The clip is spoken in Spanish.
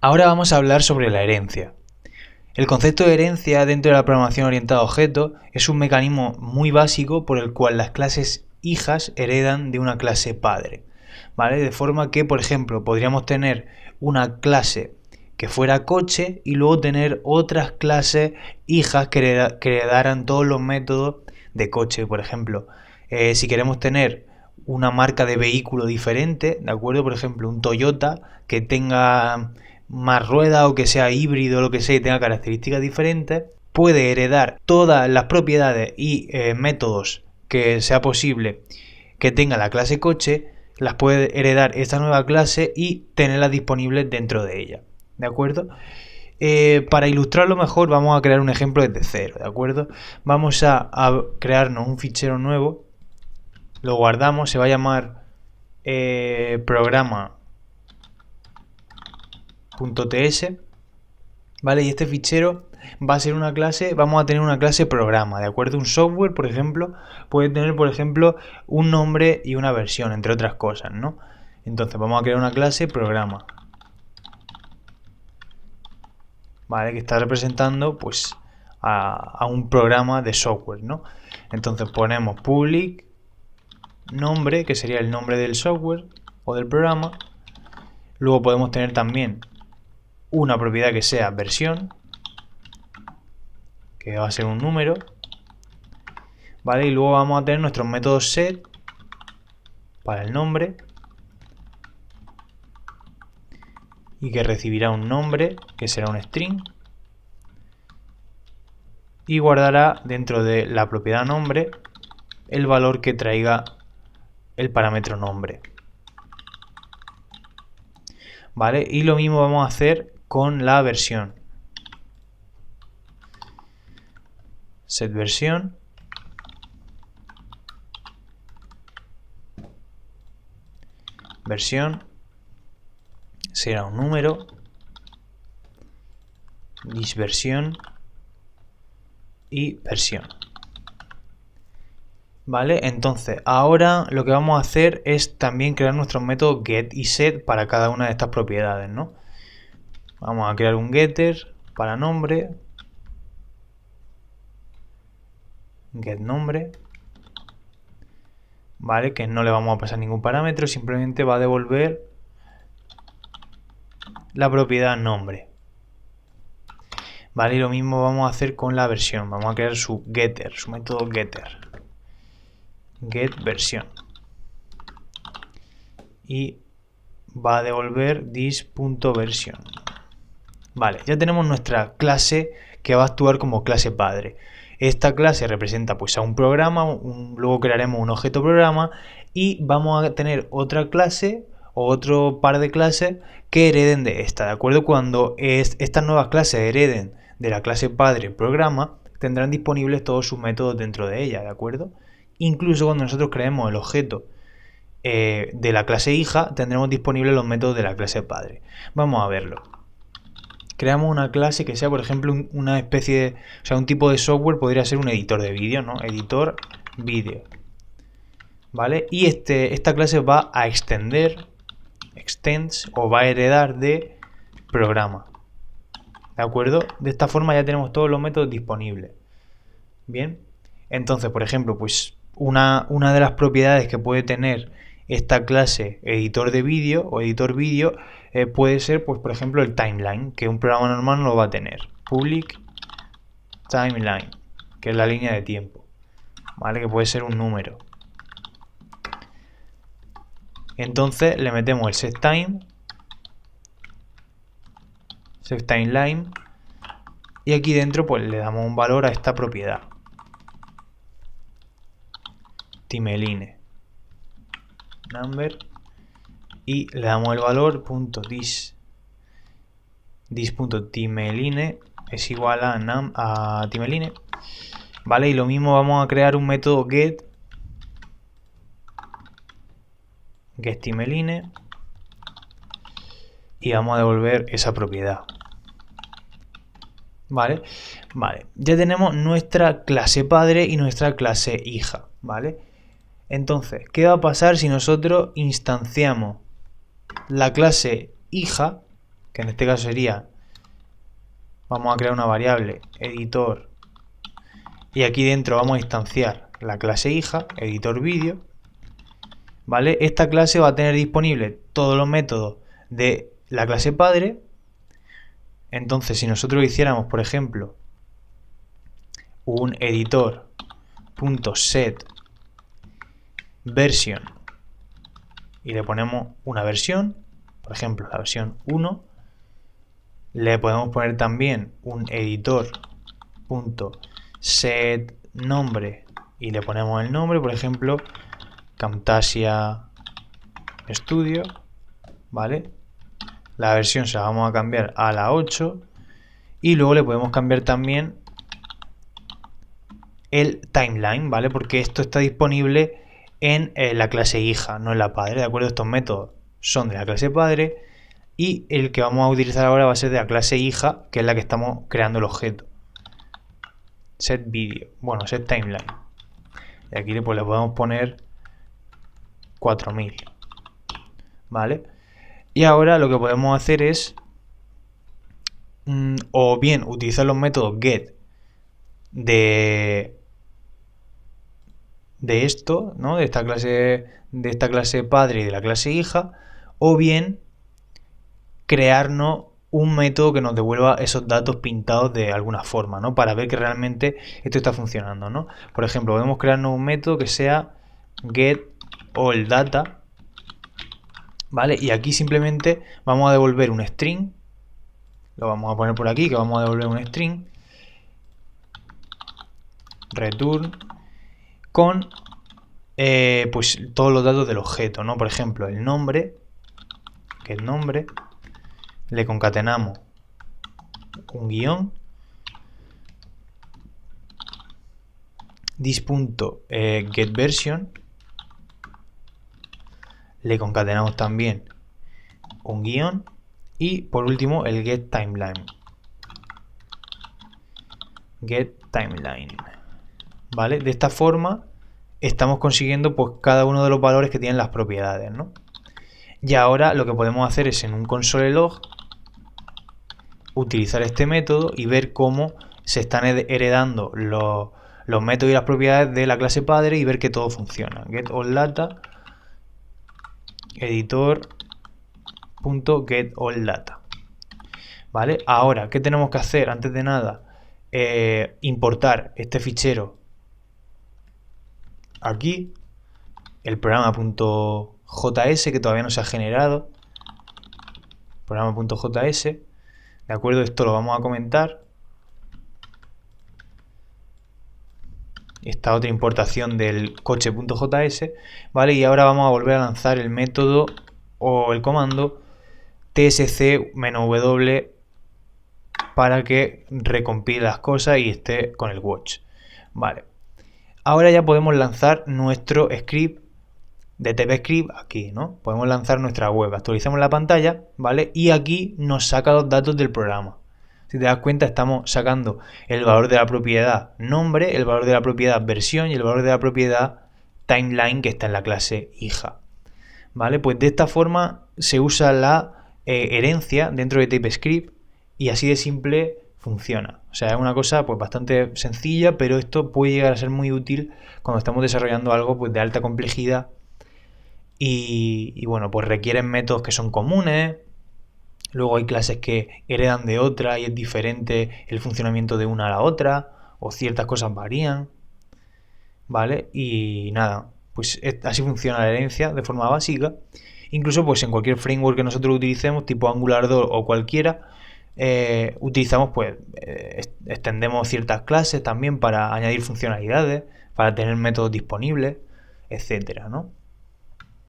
Ahora vamos a hablar sobre la herencia. El concepto de herencia dentro de la programación orientada a objetos es un mecanismo muy básico por el cual las clases hijas heredan de una clase padre, ¿vale? De forma que, por ejemplo, podríamos tener una clase que fuera coche y luego tener otras clases hijas que heredaran todos los métodos de coche. Por ejemplo, si queremos tener una marca de vehículo diferente, ¿de acuerdo? Por ejemplo, un Toyota que tenga más ruedas o que sea híbrido o lo que sea y tenga características diferentes, puede heredar todas las propiedades y métodos que sea posible que tenga la clase coche, las puede heredar esta nueva clase y tenerlas disponibles dentro de ella, ¿de acuerdo? Para ilustrarlo mejor vamos a crear un ejemplo desde cero, ¿de acuerdo? Vamos a crearnos un fichero nuevo, lo guardamos, se va a llamar programa.ts, ¿vale? Y este fichero va a ser una clase, vamos a tener una clase programa, ¿de acuerdo? Un software, por ejemplo, puede tener, por ejemplo, un nombre y una versión, entre otras cosas, ¿no? Entonces vamos a crear una clase programa, ¿vale? Que está representando, pues, a un programa de software, ¿no? Entonces ponemos public nombre, que sería el nombre del software o del programa. Luego podemos tener también una propiedad que sea versión, que va a ser un número, ¿vale? Y luego vamos a tener nuestros métodos set para el nombre y que recibirá un nombre que será un string y guardará dentro de la propiedad nombre el valor que traiga el parámetro nombre, ¿vale? Y lo mismo vamos a hacer con la versión. Set versión será un número, disversión y versión, ¿vale? Entonces ahora lo que vamos a hacer es también crear nuestros métodos get y set para cada una de estas propiedades, ¿no? Vamos a crear un getter para nombre, get nombre, ¿vale? Que no le vamos a pasar ningún parámetro, simplemente va a devolver la propiedad nombre, ¿vale? Y lo mismo vamos a hacer con la versión, vamos a crear su getter, su método getter, get versión, y va a devolver this.version. Vale, ya tenemos nuestra clase que va a actuar como clase padre. Esta clase representa pues a un programa, luego crearemos un objeto programa y vamos a tener otra clase o otro par de clases que hereden de esta, ¿de acuerdo? Cuando estas nuevas clases hereden de la clase padre programa, tendrán disponibles todos sus métodos dentro de ella, ¿de acuerdo? Incluso cuando nosotros creemos el objeto de la clase hija, tendremos disponibles los métodos de la clase padre. Vamos a verlo. Creamos una clase que sea, por ejemplo, una especie de, o sea, un tipo de software podría ser un editor de vídeo, ¿no? Editor vídeo, ¿vale? Y esta clase va a extends o va a heredar de programa, ¿de acuerdo? De esta forma ya tenemos todos los métodos disponibles. Bien, entonces, por ejemplo, pues una de las propiedades que puede tener esta clase editor de vídeo o editor vídeo puede ser, pues por ejemplo, el timeline, que un programa normal no lo va a tener. Public timeline, que es la línea de tiempo, ¿vale? Que puede ser un número. Entonces le metemos el setTimeline, y aquí dentro pues le damos un valor a esta propiedad, timeline number, y le damos el valor this.timeline es igual a timeline, ¿vale? Y lo mismo vamos a crear un método getTimeline y vamos a devolver esa propiedad. Vale, ya tenemos nuestra clase padre y nuestra clase hija, ¿vale? Entonces, ¿qué va a pasar si nosotros instanciamos la clase hija que en este caso sería, vamos a crear una variable editor, y aquí dentro vamos a instanciar la clase hija, editor vídeo, ¿vale? Esta clase va a tener disponible todos los métodos de la clase padre. Entonces, si nosotros hiciéramos, por ejemplo, un editor.set version y le ponemos una versión, por ejemplo, la versión 1, le podemos poner también un editor.set nombre y le ponemos el nombre, por ejemplo, Camtasia Studio, ¿vale? La versión se la vamos a cambiar a la 8 y luego le podemos cambiar también el timeline, ¿vale? Porque esto está disponible en la clase hija, no en la padre, ¿de acuerdo? Estos métodos son de la clase padre y el que vamos a utilizar ahora va a ser de la clase hija, que es la que estamos creando el objeto. Set video, bueno, set timeline. Y aquí pues le podemos poner 4000, ¿vale? Y ahora lo que podemos hacer es o bien utilizar los métodos get de esto, ¿no? de esta clase padre y de la clase hija, o bien crearnos un método que nos devuelva esos datos pintados de alguna forma, ¿no? Para ver que realmente esto está funcionando, ¿no? Por ejemplo, podemos crearnos un método que sea getAllData, ¿vale? Y aquí simplemente vamos a devolver un string, lo vamos a poner por aquí, que vamos a devolver un string, return, con pues todos los datos del objeto, ¿no? Por ejemplo, el nombre, que es nombre, le concatenamos un guión, this.getVersion, le concatenamos también un guión y por último el getTimeline. ¿Vale? De esta forma estamos consiguiendo pues cada uno de los valores que tienen las propiedades, ¿no? Y ahora lo que podemos hacer es en un console log utilizar este método y ver cómo se están heredando los métodos y las propiedades de la clase padre y ver que todo funciona. GetAllData, editor.getAllData. ¿Vale? Ahora, ¿qué tenemos que hacer? Antes de nada, importar este fichero aquí, el programa.js que todavía no se ha generado, programa.js, ¿de acuerdo? Esto lo vamos a comentar. Esta otra importación del coche.js, ¿vale? Y ahora vamos a volver a lanzar el método o el comando tsc-w para que recompile las cosas y esté con el watch, ¿vale? Ahora ya podemos lanzar nuestro script de TypeScript aquí, ¿no? Podemos lanzar nuestra web, actualizamos la pantalla, ¿vale? Y aquí nos saca los datos del programa. Si te das cuenta, estamos sacando el valor de la propiedad nombre, el valor de la propiedad versión y el valor de la propiedad timeline que está en la clase hija, ¿vale? Pues de esta forma se usa la herencia dentro de TypeScript y así de simple funciona. O sea, es una cosa pues bastante sencilla, pero esto puede llegar a ser muy útil cuando estamos desarrollando algo pues de alta complejidad y bueno, pues requieren métodos que son comunes. Luego hay clases que heredan de otra y es diferente el funcionamiento de una a la otra, o ciertas cosas varían, ¿vale? Y nada, pues así funciona la herencia de forma básica. Incluso pues en cualquier framework que nosotros utilicemos, tipo Angular 2 o cualquiera, utilizamos pues extendemos ciertas clases también para añadir funcionalidades, para tener métodos disponibles, etcétera, ¿no?